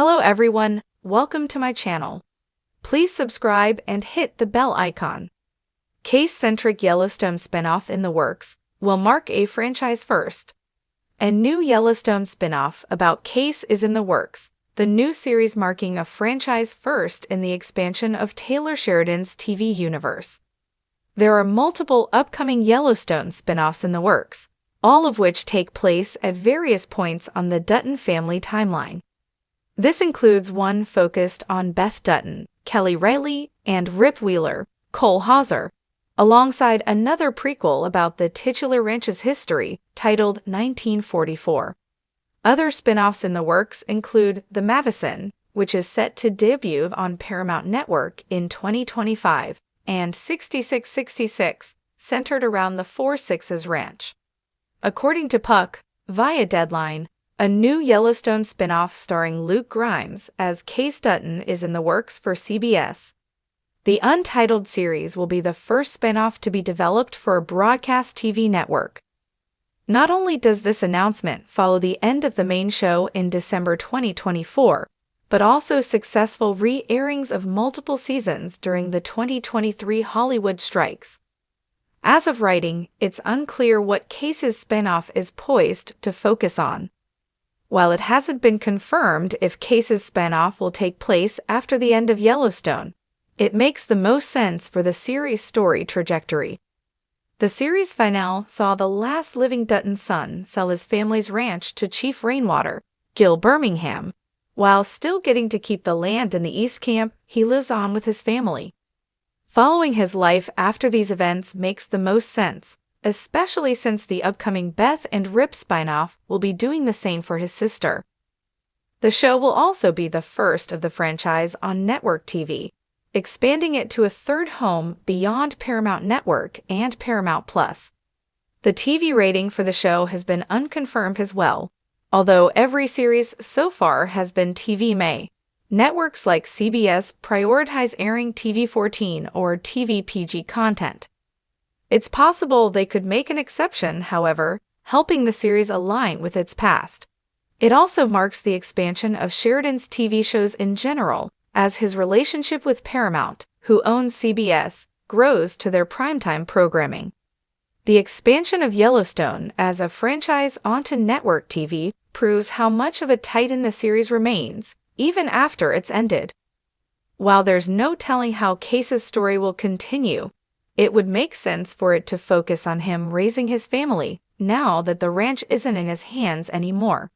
Hello everyone, welcome to my channel. Please subscribe and hit the bell icon. Kayce-Centric Yellowstone spinoff in the works will mark a franchise first. A new Yellowstone spinoff about Kayce is in the works, the new series marking a franchise first in the expansion of Taylor Sheridan's TV universe. There are multiple upcoming Yellowstone spinoffs in the works, all of which take place at various points on the Dutton family timeline. This includes one focused on Beth Dutton, Kelly Riley, and Rip Wheeler, Cole Hauser, alongside another prequel about the titular ranch's history, titled 1944. Other spin-offs in the works include The Madison, which is set to debut on Paramount Network in 2025, and 6666, centered around the Four Sixes Ranch. According to Puck, via Deadline, a new Yellowstone spinoff starring Luke Grimes as Kayce Dutton is in the works for CBS. The untitled series will be the first spinoff to be developed for a broadcast TV network. Not only does this announcement follow the end of the main show in December 2024, but also successful re-airings of multiple seasons during the 2023 Hollywood strikes. As of writing, it's unclear what Kayce's spinoff is poised to focus on. While it hasn't been confirmed if Kayce's spinoff will take place after the end of Yellowstone, it makes the most sense for the series' story trajectory. The series finale saw the last living Dutton son sell his family's ranch to Chief Rainwater, Gil Birmingham. While still getting to keep the land in the East Camp, he lives on with his family. Following his life after these events makes the most sense, especially since the upcoming Beth and Rip spinoff will be doing the same for his sister. The show will also be the first of the franchise on network TV, expanding it to a third home beyond Paramount Network and Paramount Plus. The TV rating for the show has been unconfirmed as well, although every series so far has been TV-MA. Networks like CBS prioritize airing TV-14 or TV-PG content. It's possible they could make an exception, however, helping the series align with its past. It also marks the expansion of Sheridan's TV shows in general, as his relationship with Paramount, who owns CBS, grows to their primetime programming. The expansion of Yellowstone as a franchise onto network TV proves how much of a titan the series remains, even after it's ended. While there's no telling how Kayce's story will continue, it would make sense for it to focus on him raising his family, now that the ranch isn't in his hands anymore.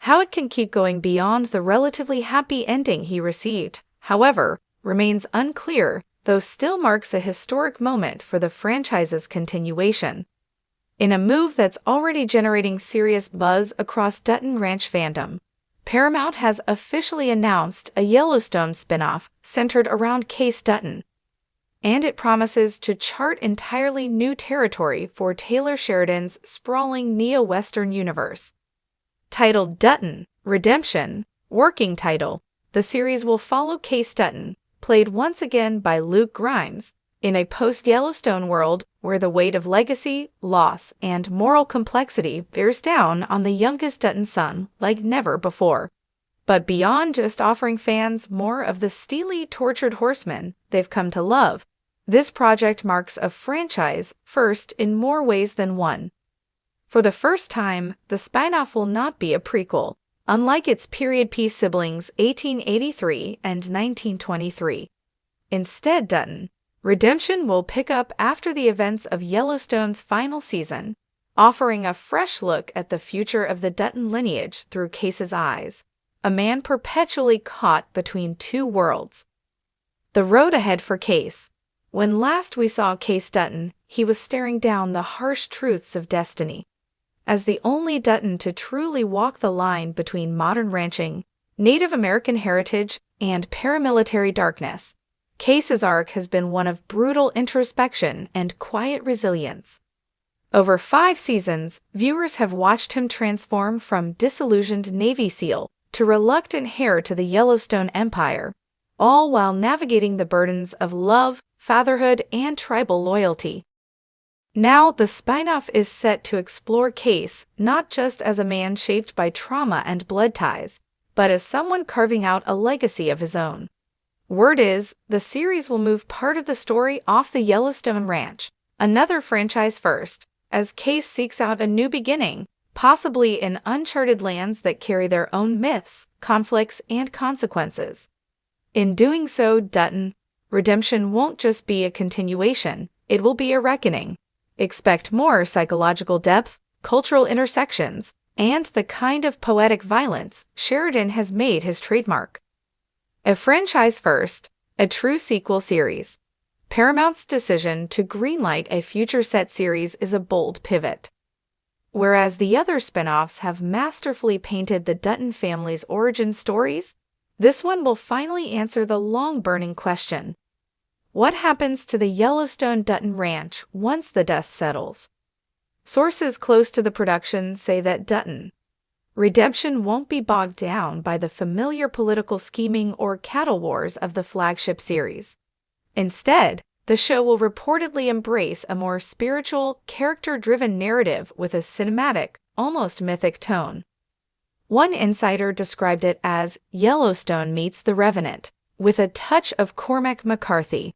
How it can keep going beyond the relatively happy ending he received, however, remains unclear, though still marks a historic moment for the franchise's continuation. In a move that's already generating serious buzz across Dutton Ranch fandom, Paramount has officially announced a Yellowstone spinoff centered around Kayce Dutton, and it promises to chart entirely new territory for Taylor Sheridan's sprawling neo-Western universe. Titled Dutton, Redemption, working title, the series will follow Kayce Dutton, played once again by Luke Grimes, in a post-Yellowstone world where the weight of legacy, loss, and moral complexity bears down on the youngest Dutton son like never before. But beyond just offering fans more of the steely, tortured horsemen they've come to love, this project marks a franchise first in more ways than one. For the first time, the spinoff will not be a prequel, unlike its period piece siblings 1883 and 1923. Instead, Dutton, Redemption will pick up after the events of Yellowstone's final season, offering a fresh look at the future of the Dutton lineage through Kayce's eyes, a man perpetually caught between two worlds. The road ahead for Kayce. When last we saw Kayce Dutton, he was staring down the harsh truths of destiny. As the only Dutton to truly walk the line between modern ranching, Native American heritage, and paramilitary darkness, Kayce's arc has been one of brutal introspection and quiet resilience. Over 5 seasons, viewers have watched him transform from disillusioned Navy SEAL to reluctant heir to the Yellowstone Empire, all while navigating the burdens of love, fatherhood, and tribal loyalty. Now, the spinoff is set to explore Kayce not just as a man shaped by trauma and blood ties, but as someone carving out a legacy of his own. Word is, the series will move part of the story off the Yellowstone Ranch, another franchise first, as Kayce seeks out a new beginning, possibly in uncharted lands that carry their own myths, conflicts, and consequences. In doing so, Dutton, redemption won't just be a continuation, it will be a reckoning. Expect more psychological depth, cultural intersections, and the kind of poetic violence Sheridan has made his trademark. A franchise first, a true sequel series. Paramount's decision to greenlight a future set series is a bold pivot. Whereas the other spin-offs have masterfully painted the Dutton family's origin stories, this one will finally answer the long-burning question: what happens to the Yellowstone Dutton Ranch once the dust settles? Sources close to the production say that Dutton redemption won't be bogged down by the familiar political scheming or cattle wars of the flagship series. Instead, the show will reportedly embrace a more spiritual, character-driven narrative with a cinematic, almost mythic tone. One insider described it as Yellowstone meets The Revenant, with a touch of Cormac McCarthy.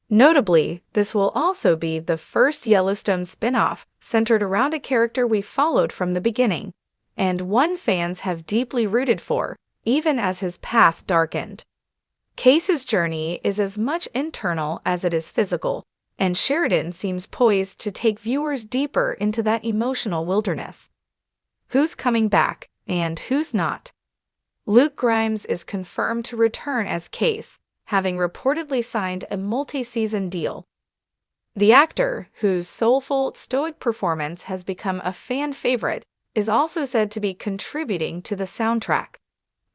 Notably, this will also be the first Yellowstone spin-off centered around a character we followed from the beginning, and one fans have deeply rooted for, even as his path darkened. Kayce's journey is as much internal as it is physical, and Sheridan seems poised to take viewers deeper into that emotional wilderness. Who's coming back, and who's not? Luke Grimes is confirmed to return as Kayce, having reportedly signed a multi-season deal. The actor, whose soulful, stoic performance has become a fan favorite, is also said to be contributing to the soundtrack,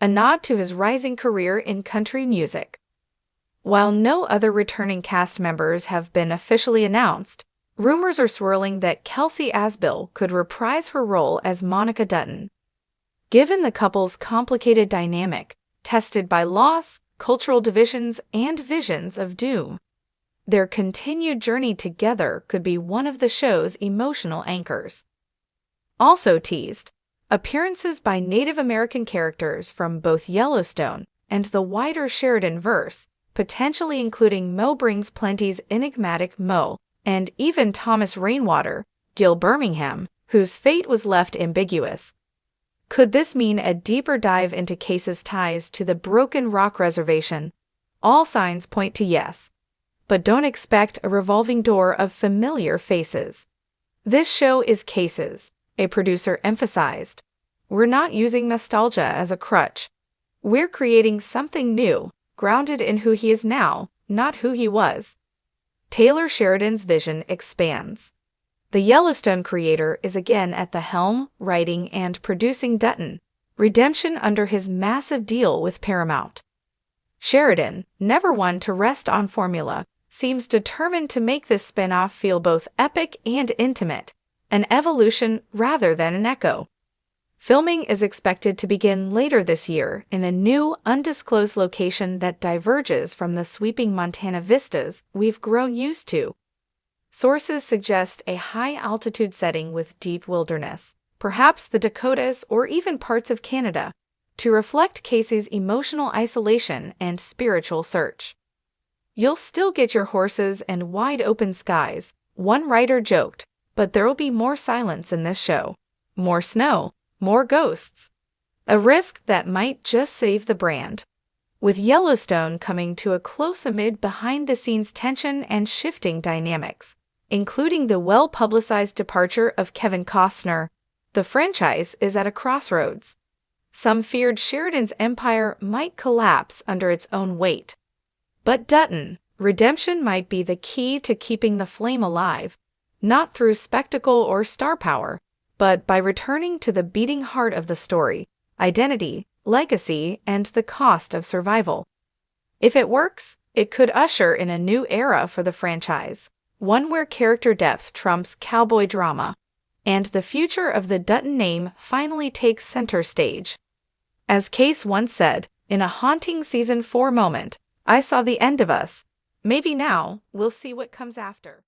a nod to his rising career in country music. While no other returning cast members have been officially announced, rumors are swirling that Kelsey Asbill could reprise her role as Monica Dutton. Given the couple's complicated dynamic, tested by loss, cultural divisions, and visions of doom, their continued journey together could be one of the show's emotional anchors. Also teased, appearances by Native American characters from both Yellowstone and the wider Sheridan verse, potentially including Mo Brings Plenty's enigmatic Mo, and even Thomas Rainwater, Gil Birmingham, whose fate was left ambiguous. Could this mean a deeper dive into Kayce's ties to the Broken Rock Reservation? All signs point to yes. But don't expect a revolving door of familiar faces. This show is Kayce's, a producer emphasized. We're not using nostalgia as a crutch. We're creating something new, grounded in who he is now, not who he was. Taylor Sheridan's vision expands. The Yellowstone creator is again at the helm, writing and producing Dutton, redemption under his massive deal with Paramount. Sheridan, never one to rest on formula, seems determined to make this spin-off feel both epic and intimate, an evolution rather than an echo. Filming is expected to begin later this year in a new, undisclosed location that diverges from the sweeping Montana vistas we've grown used to. Sources suggest a high-altitude setting with deep wilderness, perhaps the Dakotas or even parts of Canada, to reflect Kayce's emotional isolation and spiritual search. You'll still get your horses and wide-open skies, one writer joked, but there'll be more silence in this show, more snow, more ghosts. A risk that might just save the brand. With Yellowstone coming to a close amid behind-the-scenes tension and shifting dynamics, including the well-publicized departure of Kevin Costner, the franchise is at a crossroads. Some feared Sheridan's empire might collapse under its own weight. But Dutton, redemption might be the key to keeping the flame alive, not through spectacle or star power, but by returning to the beating heart of the story, identity, legacy, and the cost of survival. If it works, it could usher in a new era for the franchise, one where character depth trumps cowboy drama, and the future of the Dutton name finally takes center stage. As Kayce once said, in a haunting Season 4 moment, "I saw the end of us. Maybe now we'll see what comes after."